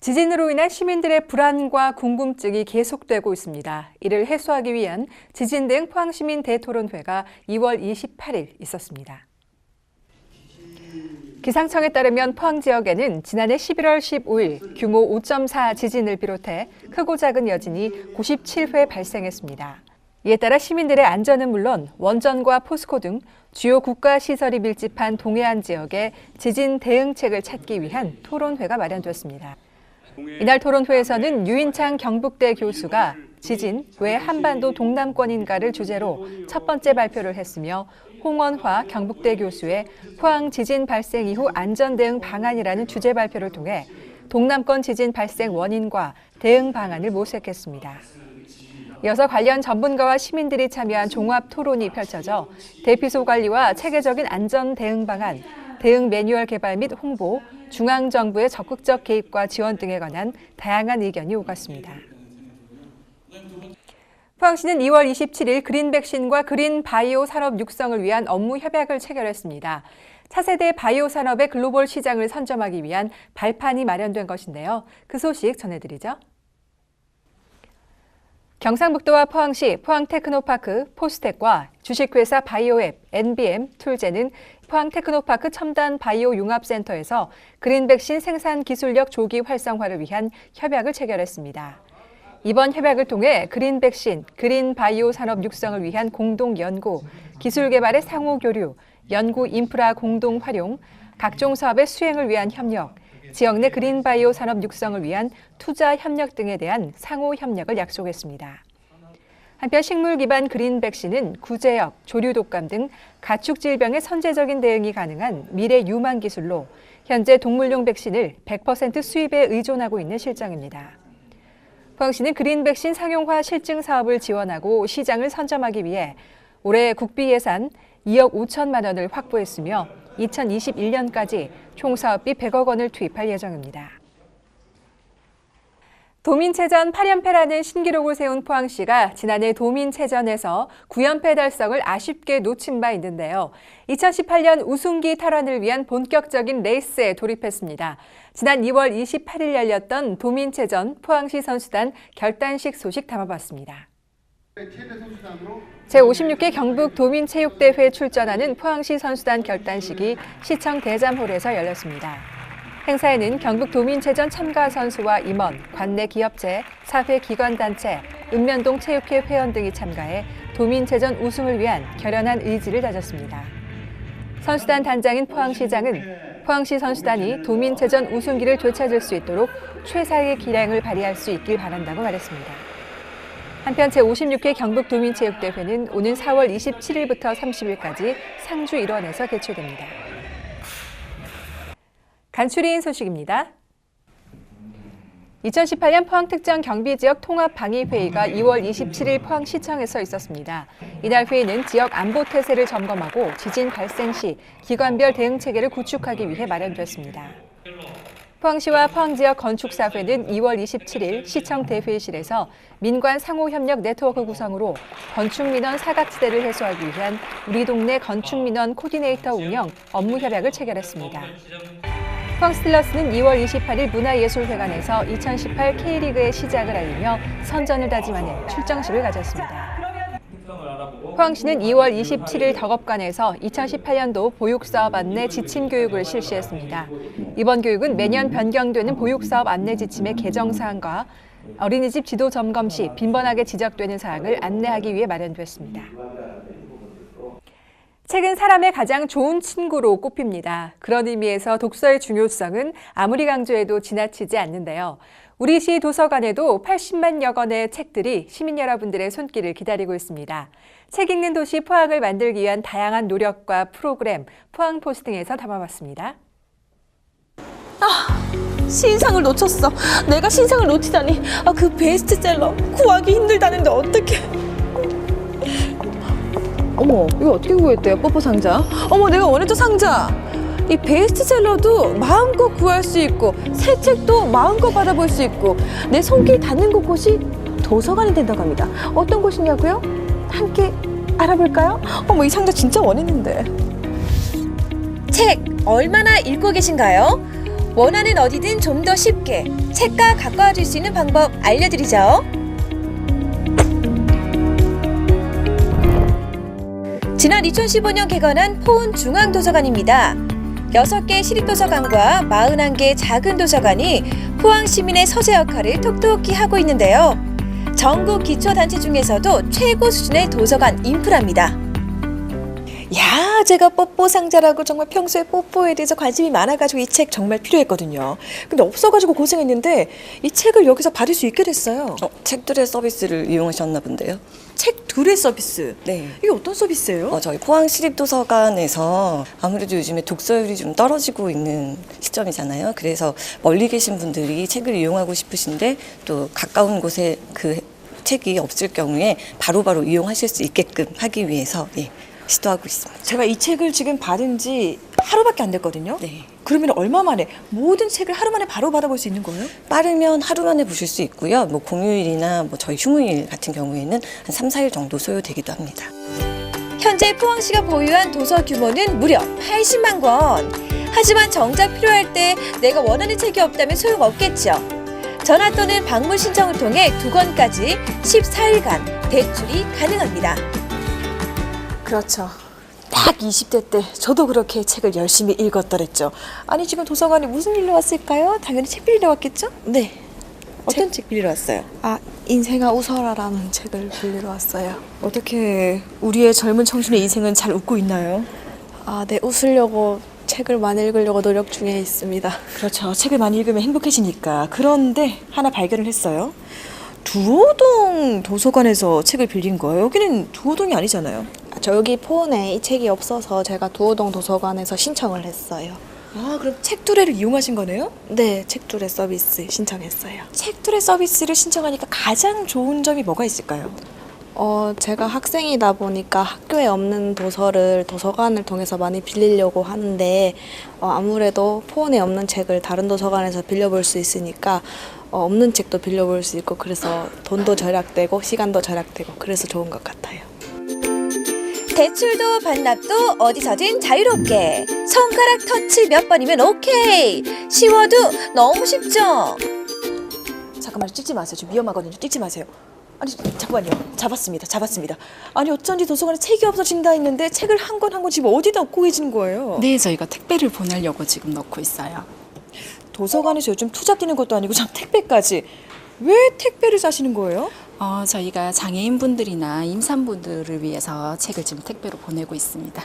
지진으로 인한 시민들의 불안과 궁금증이 계속되고 있습니다. 이를 해소하기 위한 지진 대응 포항시민 대토론회가 2월 28일 있었습니다. 기상청에 따르면 포항 지역에는 지난해 11월 15일 규모 5.4 지진을 비롯해 크고 작은 여진이 97회 발생했습니다. 이에 따라 시민들의 안전은 물론 원전과 포스코 등 주요 국가 시설이 밀집한 동해안 지역의 지진 대응책을 찾기 위한 토론회가 마련됐습니다. 이날 토론회에서는 유인창 경북대 교수가 지진 왜 한반도 동남권인가를 주제로 첫 번째 발표를 했으며 홍원화 경북대 교수의 포항 지진 발생 이후 안전 대응 방안이라는 주제 발표를 통해 동남권 지진 발생 원인과 대응 방안을 모색했습니다. 이어서 관련 전문가와 시민들이 참여한 종합 토론이 펼쳐져 대피소 관리와 체계적인 안전 대응 방안, 대응 매뉴얼 개발 및 홍보, 중앙정부의 적극적 개입과 지원 등에 관한 다양한 의견이 오갔습니다. 포항시는 2월 27일 그린 백신과 그린 바이오 산업 육성을 위한 업무 협약을 체결했습니다. 차세대 바이오 산업의 글로벌 시장을 선점하기 위한 발판이 마련된 것인데요. 그 소식 전해드리죠. 경상북도와 포항시, 포항테크노파크, 포스텍과 주식회사 바이오앱, NBM, 툴제는 포항테크노파크 첨단 바이오 융합센터에서 그린 백신 생산 기술력 조기 활성화를 위한 협약을 체결했습니다. 이번 협약을 통해 그린 백신, 그린 바이오 산업 육성을 위한 공동 연구, 기술 개발의 상호 교류, 연구 인프라 공동 활용, 각종 사업의 수행을 위한 협력, 지역 내 그린 바이오 산업 육성을 위한 투자 협력 등에 대한 상호 협력을 약속했습니다. 한편 식물 기반 그린 백신은 구제역, 조류 독감 등 가축 질병의 선제적인 대응이 가능한 미래 유망 기술로 현재 동물용 백신을 100% 수입에 의존하고 있는 실정입니다. 포항시는 그린 백신 상용화 실증 사업을 지원하고 시장을 선점하기 위해 올해 국비 예산 2억 5천만 원을 확보했으며 2021년까지 총 사업비 100억 원을 투입할 예정입니다. 도민체전 8연패라는 신기록을 세운 포항시가 지난해 도민체전에서 9연패 달성을 아쉽게 놓친 바 있는데요. 2018년 우승기 탈환을 위한 본격적인 레이스에 돌입했습니다. 지난 2월 28일 열렸던 도민체전 포항시 선수단 결단식 소식 담아봤습니다. 제56회 경북 도민체육대회에 출전하는 포항시 선수단 결단식이 시청 대잠홀에서 열렸습니다. 행사에는 경북 도민체전 참가 선수와 임원, 관내 기업체, 사회 기관단체, 읍면동 체육회 회원 등이 참가해 도민체전 우승을 위한 결연한 의지를 다졌습니다. 선수단 단장인 포항시장은 포항시 선수단이 도민체전 우승기를 되찾을 수 있도록 최상의 기량을 발휘할 수 있길 바란다고 말했습니다. 한편 제56회 경북 도민체육대회는 오는 4월 27일부터 30일까지 상주 일원에서 개최됩니다. 간추린 소식입니다. 2018년 포항특정경비지역 통합방위회의가 2월 27일 포항시청에서 있었습니다. 이날 회의는 지역 안보 태세를 점검하고 지진 발생 시 기관별 대응체계를 구축하기 위해 마련됐습니다. 포항시와 포항지역 건축사회는 2월 27일 시청 대회의실에서 민관 상호협력 네트워크 구성으로 건축민원 사각지대를 해소하기 위한 우리 동네 건축민원 코디네이터 운영 업무 협약을 체결했습니다. 포항 스틸러스는 2월 28일 문화예술회관에서 2018 K리그의 시작을 알리며 선전을 다짐하는 출정식을 가졌습니다. 포항시는 2월 27일 덕업관에서 2018년도 보육사업 안내 지침 교육을 실시했습니다. 이번 교육은 매년 변경되는 보육사업 안내 지침의 개정 사항과 어린이집 지도 점검 시 빈번하게 지적되는 사항을 안내하기 위해 마련됐습니다. 책은 사람의 가장 좋은 친구로 꼽힙니다. 그런 의미에서 독서의 중요성은 아무리 강조해도 지나치지 않는데요. 우리 시 도서관에도 80만여 권의 책들이 시민 여러분들의 손길을 기다리고 있습니다. 책 읽는 도시 포항을 만들기 위한 다양한 노력과 프로그램 포항포스팅에서 담아봤습니다. 신상을 놓쳤어. 내가 신상을 놓치다니. 그 베스트셀러 구하기 힘들다는데 어떡해. 어머, 이거 어떻게 구했대요? 뽀뽀 상자. 어머, 내가 원했던 상자. 이 베스트셀러도 마음껏 구할 수 있고 새 책도 마음껏 받아볼 수 있고 내 손길 닿는 곳이 도서관이 된다고 합니다. 어떤 곳이냐고요? 함께 알아볼까요? 어머, 이 상자 진짜 원했는데. 책 얼마나 읽고 계신가요? 원하는 어디든 좀 더 쉽게 책과 가까워질 수 있는 방법 알려드리죠. 지난 2015년 개관한 포운 중앙도서관입니다. 6개 시립도서관과 41개 작은 도서관이 포항 시민의 서재 역할을 톡톡히 하고 있는데요. 전국 기초단체 중에서도 최고 수준의 도서관 인프라입니다. 야, 제가 뽀뽀 상자라고 정말 평소에 뽀뽀에 대해서 관심이 많아가지고 이 책 정말 필요했거든요. 근데 없어가지고 고생했는데 이 책을 여기서 받을 수 있게 됐어요. 책들의 서비스를 이용하셨나 본데요. 책 둘의 서비스. 네. 이게 어떤 서비스예요? 저희 포항시립도서관에서 아무래도 요즘에 독서율이 좀 떨어지고 있는 시점이잖아요. 그래서 멀리 계신 분들이 책을 이용하고 싶으신데 또 가까운 곳에 그 책이 없을 경우에 바로바로 이용하실 수 있게끔 하기 위해서 시도하고 있습니다. 제가 이 책을 지금 받은 지 하루밖에 안 됐거든요. 네. 그러면 얼마 만에 모든 책을 하루 만에 바로 받아볼 수 있는 거예요? 빠르면 하루 만에 보실 수 있고요. 공휴일이나 저희 휴무일 같은 경우에는 한 3, 4일 정도 소요되기도 합니다. 현재 포항시가 보유한 도서 규모는 무려 80만 권. 하지만 정작 필요할 때 내가 원하는 책이 없다면 소용없겠죠. 전화 또는 방문 신청을 통해 2권까지 14일간 대출이 가능합니다. 그렇죠. 딱 20대 때 저도 그렇게 책을 열심히 읽었더랬죠. 아니 지금 도서관에 무슨 일로 왔을까요? 당연히 책 빌리러 왔겠죠? 네. 어떤 책 빌리러 왔어요? 인생아 웃어라라는 책을 빌리러 왔어요. 어떻게 우리의 젊은 청춘의 인생은 잘 웃고 있나요? 네, 웃으려고 책을 많이 읽으려고 노력 중에 있습니다. 그렇죠. 책을 많이 읽으면 행복해지니까. 그런데 하나 발견을 했어요. 두호동 도서관에서 책을 빌린 거예요. 여기는 두호동이 아니잖아요. 저 여기 포원에 이 책이 없어서 제가 두호동 도서관에서 신청을 했어요. 그럼 책두레를 이용하신 거네요? 네, 책두레 서비스 신청했어요. 책두레 서비스를 신청하니까 가장 좋은 점이 뭐가 있을까요? 제가 학생이다 보니까 학교에 없는 도서를 도서관을 통해서 많이 빌리려고 하는데 아무래도 포원에 없는 책을 다른 도서관에서 빌려볼 수 있으니까 없는 책도 빌려볼 수 있고 그래서 돈도 절약되고 시간도 절약되고 그래서 좋은 것 같아요. 대출도 반납도 어디서든 자유롭게. 손가락 터치 몇 번이면 오케이. 쉬워도 너무 쉽죠? 잠깐만요. 찍지 마세요. 좀 위험하거든요. 찍지 마세요. 아니 잠깐만요. 잡았습니다. 아니 어쩐지 도서관에 책이 없어진다 했는데 책을 한 권 한 권 지금 어디다 놓고 계신 거예요? 네, 저희가 택배를 보내려고 지금 넣고 있어요. 도서관에서 요즘 투자 뛰는 것도 아니고 참 택배까지. 왜 택배를 사시는 거예요? 저희가 장애인분들이나 임산부들을 위해서 책을 지금 택배로 보내고 있습니다.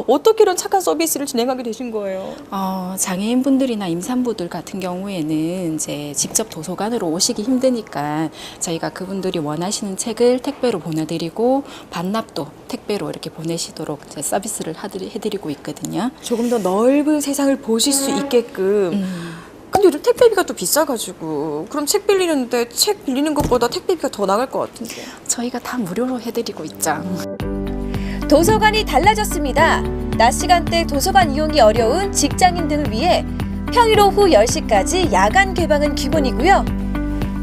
어떻게 이런 착한 서비스를 진행하게 되신 거예요? 장애인분들이나 임산부들 같은 경우에는 이제 직접 도서관으로 오시기 힘드니까 저희가 그분들이 원하시는 책을 택배로 보내드리고 반납도 택배로 이렇게 보내시도록 이제 서비스를 해드리고 있거든요. 조금 더 넓은 세상을 보실 수 있게끔. 근데 요즘 택배비가 또 비싸가지고 그럼 책 빌리는데 책 빌리는 것보다 택배비가 더 나갈 것 같은데. 저희가 다 무료로 해드리고 있죠. 도서관이 달라졌습니다. 낮 시간대 도서관 이용이 어려운 직장인들을 위해 평일 오후 10시까지 야간 개방은 기본이고요.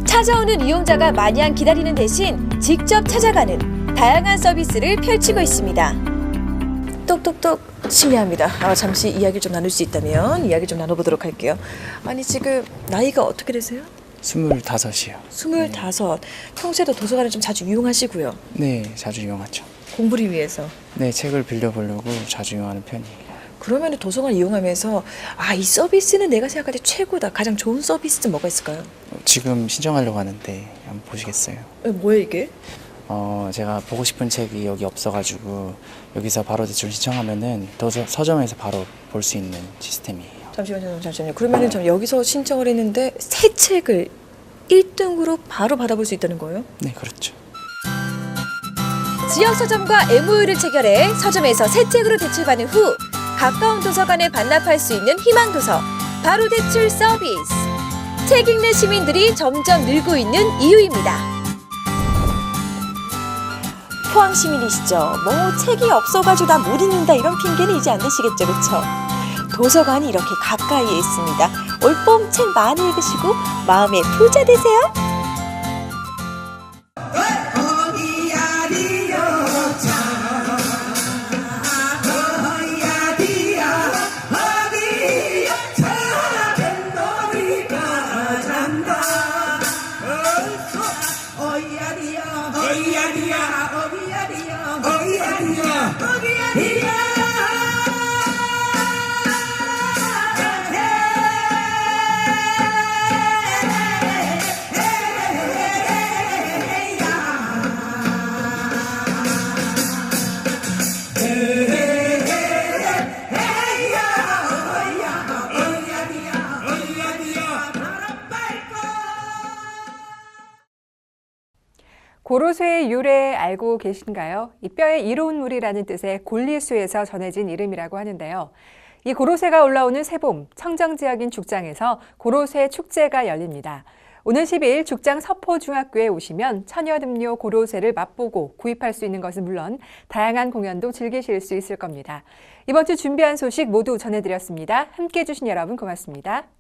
찾아오는 이용자가 마냥 기다리는 대신 직접 찾아가는 다양한 서비스를 펼치고 있습니다. 똑똑똑 실례합니다. 잠시 이야기를 좀 나눌 수 있다면 이야기 좀 나눠보도록 할게요. 아니 지금 나이가 어떻게 되세요? 25이요. 25. 평소에도 도서관을 좀 자주 이용하시고요. 네, 자주 이용하죠. 공부를 위해서. 네, 책을 빌려보려고 자주 이용하는 편이에요. 그러면 도서관 이용하면서 이 서비스는 내가 생각할 때 최고다. 가장 좋은 서비스는 뭐가 있을까요? 지금 신청하려고 하는데 한번 보시겠어요? 뭐야 이게? 제가 보고 싶은 책이 여기 없어가지고 여기서 바로 대출 신청하면은 서점에서 바로 볼 수 있는 시스템이에요. 잠시만요. 그러면은 저 여기서 신청을 했는데 새 책을 1등으로 바로 받아볼 수 있다는 거예요? 네, 그렇죠. 지역 서점과 MOU를 체결해 서점에서 새 책으로 대출받은 후 가까운 도서관에 반납할 수 있는 희망도서 바로 대출 서비스. 책 읽는 시민들이 점점 늘고 있는 이유입니다. 포항 시민이시죠? 책이 없어가지고 나 못 읽는다 이런 핑계는 이제 안 되시겠죠, 그렇죠? 도서관이 이렇게 가까이에 있습니다. 올봄 책 많이 읽으시고 마음의 부자 되세요. 고로쇠의 유래 알고 계신가요? 이 뼈의 이로운 물이라는 뜻의 골리수에서 전해진 이름이라고 하는데요. 이 고로쇠가 올라오는 새봄, 청정지역인 죽장에서 고로쇠 축제가 열립니다. 오는 10일 죽장 서포중학교에 오시면 천연음료 고로쇠를 맛보고 구입할 수 있는 것은 물론 다양한 공연도 즐기실 수 있을 겁니다. 이번 주 준비한 소식 모두 전해드렸습니다. 함께해 주신 여러분 고맙습니다.